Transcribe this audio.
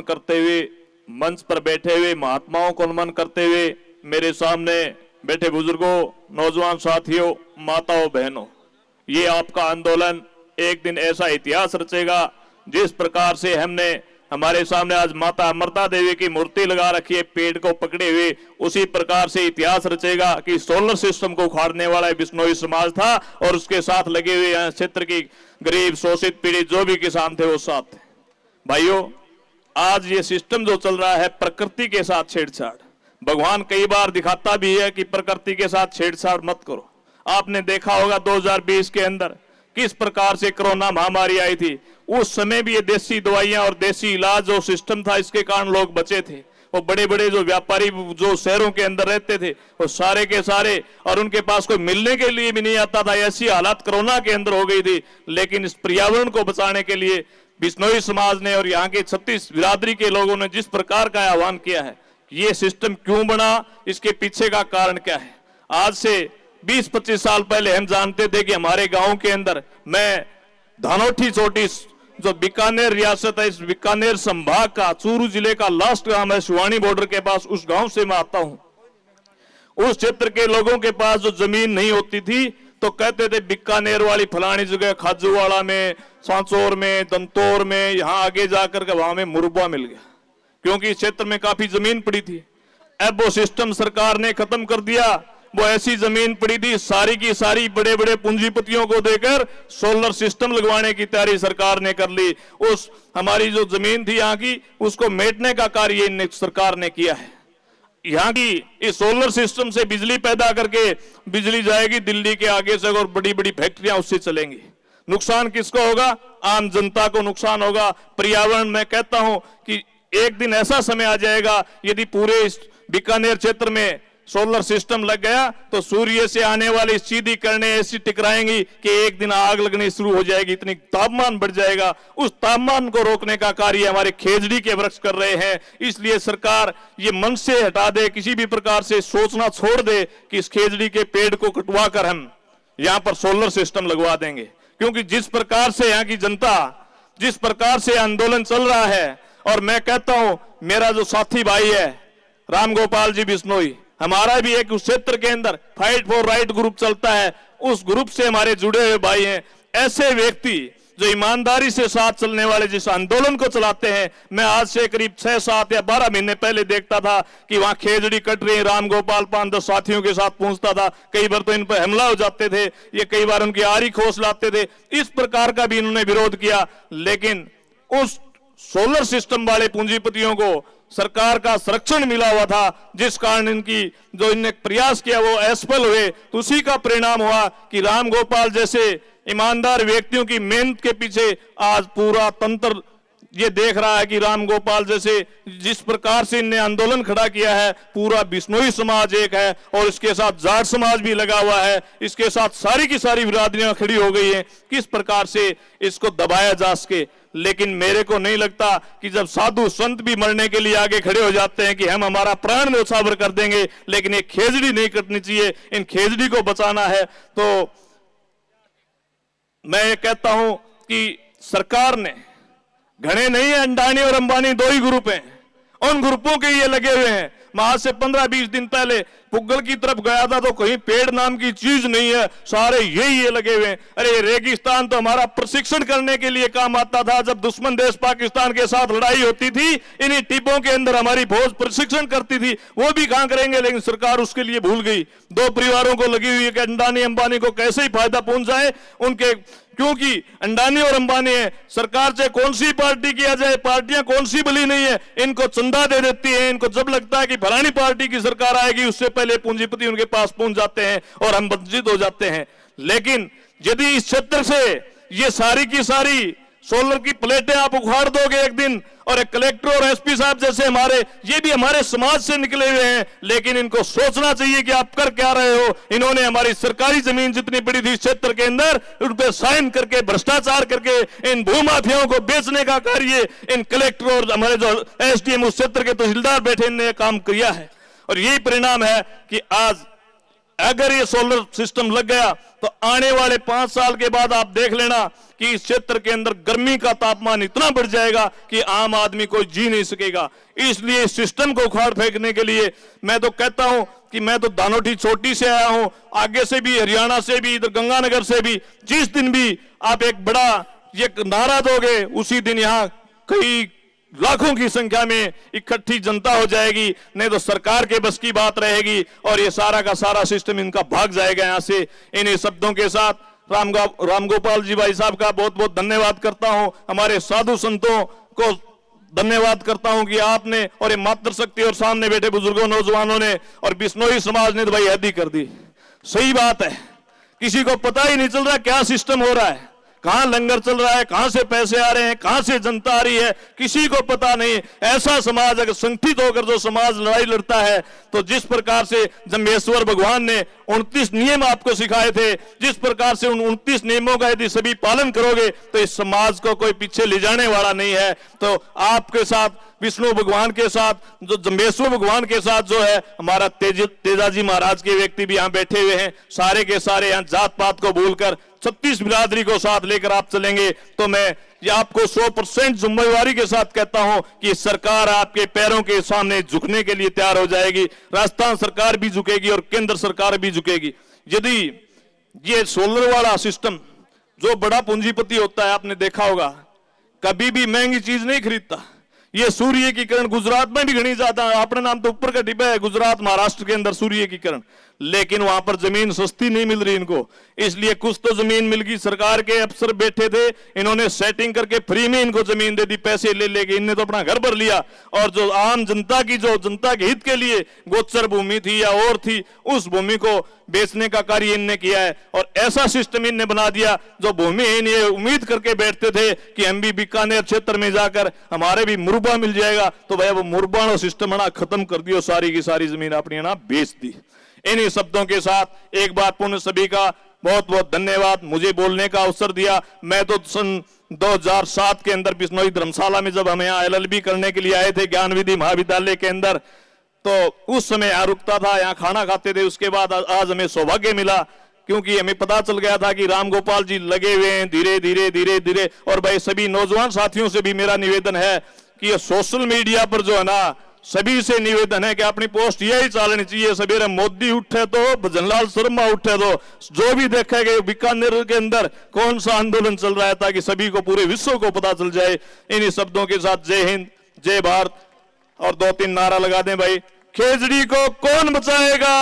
करते हुए मंच पर बैठे हुए महात्माओं को नमन करते हुए मेरे सामने बैठे बुजुर्गों, नौजवान साथियों, माताओं, बहनों, ये आपका आंदोलन एक दिन ऐसा इतिहास रचेगा जिस प्रकार से हमने हमारे सामने आज माता अमृता देवी की मूर्ति लगा रखी है पेड़ को पकड़े हुए, उसी प्रकार से इतिहास रचेगा कि सोलर सिस्टम को उखाड़ने वाला बिश्नोई समाज था और उसके साथ लगे हुए यहाँ क्षेत्र की गरीब, शोषित, पीड़ित जो भी किसान थे वो साथ थे। भाइयों, आज ये सिस्टम जो चल रहा है प्रकृति के साथ छेड़छाड़, भगवान कई बार दिखाता भी है कि प्रकृति के साथ छेड़छाड़ मत करो। आपने देखा होगा 2020 के अंदर किस प्रकार से कोरोना महामारी आई थी। उस समय भी ये देसी दवाइयां और देसी इलाज जो सिस्टम था, इसके कारण लोग बचे थे। वो बड़े बड़े जो व्यापारी जो शहरों के अंदर रहते थे वो सारे के सारे, और उनके पास कोई मिलने के लिए भी नहीं आता था, ऐसी हालत कोरोना के अंदर हो गई थी। लेकिन इस पर्यावरण को बचाने के लिए बिश्नोई समाज ने और यहाँ के 36 बिरादरी के लोगों ने जिस प्रकार का आह्वान किया है, ये सिस्टम क्यों बना, इसके पीछे का कारण क्या है। आज से 20-25 साल पहले हम जानते थे कि हमारे गांव के अंदर, मैं धानोठी चोटी जो बीकानेर रियासत है, इस बीकानेर संभाग का चूरू जिले का लास्ट गांव है, शिवानी बॉर्डर के पास, उस गांव से मैं आता हूं। उस क्षेत्र के लोगों के पास जो जमीन नहीं होती थी तो कहते थे बीकानेर वाली फलानी जगह, खाजूवाड़ा में, सांचौर में, दंतौर में, यहां आगे जाकर के वहां में मुरब्बा मिल गया, क्योंकि इस क्षेत्र में काफी जमीन पड़ी थी। अब वो सिस्टम सरकार ने खत्म कर दिया। वो ऐसी जमीन पड़ी थी सारी की सारी बड़े बड़े पूंजीपतियों को देकर सोलर सिस्टम लगवाने की तैयारी सरकार ने कर ली। उस हमारी जो जमीन थी यहाँ की, उसको मेटने का कार्य सरकार ने किया है। यहाँ की इस सोलर सिस्टम से बिजली पैदा करके बिजली जाएगी दिल्ली के आगे से और बड़ी बड़ी फैक्ट्रियां उससे चलेंगी। नुकसान किसको होगा? आम जनता को नुकसान होगा। पर्यावरण, मैं कहता हूं कि एक दिन ऐसा समय आ जाएगा, यदि पूरे इस बीकानेर क्षेत्र में सोलर सिस्टम लग गया तो सूर्य से आने वाली सीधी किरणें ऐसी टकराएंगी कि एक दिन आग लगनी शुरू हो जाएगी, इतनी तापमान बढ़ जाएगा। उस तापमान को रोकने का कार्य हमारे खेजड़ी के वृक्ष कर रहे हैं। इसलिए सरकार ये मन से हटा दे, किसी भी प्रकार से सोचना छोड़ दे कि इस खेजड़ी के पेड़ को कटवा कर हम यहाँ पर सोलर सिस्टम लगवा देंगे। क्योंकि जिस प्रकार से यहाँ की जनता, जिस प्रकार से आंदोलन चल रहा है, और मैं कहता हूं मेरा जो साथी भाई है राम गोपाल जी बिश्नोई, हमारा भी एक उस क्षेत्र के अंदर फाइट फॉर राइट ग्रुप चलता है, उस ग्रुप से हमारे जुड़े हुए भाई हैं। ऐसे व्यक्ति जो ईमानदारी से साथ चलने वाले जिस आंदोलन को चलाते हैं, मैं आज से करीब 6, 7 या 12 महीने पहले देखता था कि वहां खेजड़ी कट रही, राम गोपाल 5-10 साथियों के साथ पहुंचता था। कई बार तो इन पर हमला हो जाते थे, ये कई बार उनकी आरी खोस लाते थे। इस प्रकार का भी इन्होंने विरोध किया। लेकिन उस सोलर सिस्टम वाले पूंजीपतियों को सरकार का संरक्षण मिला हुआ था, जिस कारण इनकी जो इनने प्रयास किया वो असफल हुए। तो उसी का परिणाम हुआ कि राम गोपाल जैसे ईमानदार व्यक्तियों की मेहनत के पीछे आज पूरा तंत्र ये देख रहा है कि राम गोपाल जैसे जिस प्रकार से इनने आंदोलन खड़ा किया है, पूरा बिश्नोई समाज एक है और इसके साथ जाट समाज भी लगा हुआ है, इसके साथ सारी की सारी बिरादरियां खड़ी हो गई हैं, किस प्रकार से इसको दबाया जा सके। लेकिन मेरे को नहीं लगता कि जब साधु संत भी मरने के लिए आगे खड़े हो जाते हैं कि हम हमारा प्राण न्यौछावर कर देंगे, लेकिन ये खेजड़ी नहीं कटनी चाहिए, इन खेजड़ी को बचाना है। तो मैं ये कहता हूं कि सरकार ने, घने नहीं है, अंडानी और अंबानी 2 ही ग्रुप हैं, उन ग्रुपों के ये लगे हुए हैं। मैं आज से 15-20 दिन पहले पुग्गल की तरफ गया था तो कहीं पेड़ नाम की चीज नहीं है, सारे ये लगे हुए हैं। अरे रेगिस्तान तो हमारा प्रशिक्षण करने के लिए काम आता था। जब दुश्मन देश पाकिस्तान के साथ लड़ाई होती थी, इन्हीं टिपों के अंदर हमारी फौज प्रशिक्षण करती थी, वो भी कहां करेंगे। लेकिन सरकार उसके लिए भूल गई। 2 परिवारों को लगी हुई है कि अंडानी अंबानी को कैसे ही फायदा पहुंच जाए उनके, क्योंकि अंडानी और अंबानी है, सरकार से कौन सी पार्टी किया जाए, पार्टियां कौन सी भली नहीं है, इनको चंदा दे देती है। इनको जब लगता है कि फलानी पार्टी की सरकार आएगी, उससे पहले पूंजीपति उनके पास पहुंच जाते हैं और हम वंचित हो जाते हैं। लेकिन यदि इस क्षेत्र से ये सारी की सारी सोलर की प्लेटें आप उखाड़ दोगे एक दिन, और एक कलेक्टर और एसपी साहब जैसे हमारे, ये भी हमारे समाज से निकले हुए हैं, लेकिन इनको सोचना चाहिए कि आप कर क्या रहे हो। इन्होंने हमारी सरकारी जमीन जितनी बड़ी थी इस क्षेत्र के अंदर, उन पे साइन करके भ्रष्टाचार करके इन भूमाफियाओं को बेचने का कार्य इन कलेक्टर और हमारे जो एसडीएम उस क्षेत्र के तहसीलदार बैठे, इनने काम किया है। और यही परिणाम है कि आज अगर ये सोलर सिस्टम लग गया तो आने वाले 5 साल के बाद आप देख लेना कि इस क्षेत्र के अंदर गर्मी का तापमान इतना बढ़ जाएगा कि आम आदमी कोई जी नहीं सकेगा। इसलिए इस सिस्टम को उखाड़ फेंकने के लिए मैं तो कहता हूं कि मैं तो दानोटी चोटी से आया हूं, आगे से भी, हरियाणा से भी, इधर गंगानगर से भी, जिस दिन भी आप एक बड़ा ये नारा दोगे उसी दिन यहां कई लाखों की संख्या में इकट्ठी जनता हो जाएगी, नहीं तो सरकार के बस की बात रहेगी और ये सारा का सारा सिस्टम इनका भाग जाएगा यहां से। इन्हीं शब्दों के साथ रामगोपाल जी भाई साहब का बहुत बहुत धन्यवाद करता हूं, हमारे साधु संतों को धन्यवाद करता हूं कि आपने और ये मातृशक्ति और सामने बैठे बुजुर्गों, नौजवानों ने और बिश्नोई समाज ने तो भाई हद ही कर दी। सही बात है, किसी को पता ही नहीं चल रहा क्या सिस्टम हो रहा है, कहां लंगर चल रहा है, कहां से पैसे आ रहे हैं, कहां से जनता आ रही है, किसी को पता नहीं। ऐसा समाज अगर संगठित होकर जो समाज लड़ाई लड़ता है तो जिस प्रकार से जम्बेश्वर भगवान ने 29 नियम आपको सिखाए थे, जिस प्रकार से उन 29 नियमों का यदि सभी पालन करोगे तो इस समाज को कोई पीछे ले जाने वाला नहीं है। तो आपके साथ विष्णु भगवान के साथ, जो जम्बेश्वर भगवान के साथ जो है हमारा तेजाजी महाराज के व्यक्ति भी यहाँ बैठे हुए हैं, सारे के सारे यहाँ जात पात को भूलकर 36 बिरादरी को साथ लेकर आप चलेंगे तो मैं ये आपको 100% जिम्मेवारी के साथ कहता हूं कि सरकार आपके पैरों के सामने झुकने के लिए तैयार हो जाएगी। राजस्थान सरकार भी झुकेगी और केंद्र सरकार भी झुकेगी। यदि ये सोलर वाला सिस्टम, जो बड़ा पूंजीपति होता है आपने देखा होगा, कभी भी महंगी चीज नहीं खरीदता। ये सूर्य की किरण गुजरात में भी घनी ज्यादा है, अपने नाम तो ऊपर का डिब्बा है गुजरात महाराष्ट्र के अंदर सूर्य की किरण, लेकिन वहां पर जमीन सस्ती नहीं मिल रही इनको, इसलिए कुछ तो जमीन मिल गई। सरकार के अफसर बैठे थे, इन्होंने सेटिंग करके फ्री में इनको जमीन दे दी, पैसे ले लेके इनने तो अपना घर भर लिया। और जो आम जनता की, जो जनता के हित के लिए गोचर भूमि थी या और थी, उस भूमि को बेचने का कार्य इनने किया है। और ऐसा सिस्टम इनने बना दिया, जो भूमिहीन ये उम्मीद करके बैठते थे कि हम भी बीकानेर क्षेत्र में जाकर हमारे भी मुरबा मिल जाएगा, तो भाई वो मुरबा सिस्टम ना खत्म कर दियो, सारी की सारी जमीन अपनी ना बेच दी। इन्हीं शब्दों के साथ एक बार पुनः सभी का बहुत बहुत धन्यवाद, मुझे बोलने का अवसर दिया। मैं तो सन 2007 के अंदर बिश्नोई धर्मशाला में जब हम यहाँ LLB करने के लिए आए थे ज्ञान विधि महाविद्यालय के अंदर, तो उस समय यहाँ रुकता था, यहाँ खाना खाते थे। उसके बाद आज हमें सौभाग्य मिला, क्योंकि हमें पता चल गया था कि रामगोपाल जी लगे हुए हैं धीरे धीरे धीरे धीरे। और भाई सभी नौजवान साथियों से भी मेरा निवेदन है कि ये सोशल मीडिया पर जो है ना, सभी से निवेदन है कि अपनी पोस्ट यही चालनी चाहिए, सवेरे मोदी उठे तो भजनलाल शर्मा उठे तो जो भी देखेगा बीकानेर के अंदर कौन सा आंदोलन चल रहा है, ताकि सभी को, पूरे विश्व को पता चल जाए। इन्हीं शब्दों के साथ जय हिंद, जय भारत, और 2-3 नारा लगा दें भाई। खेजड़ी को कौन बचाएगा?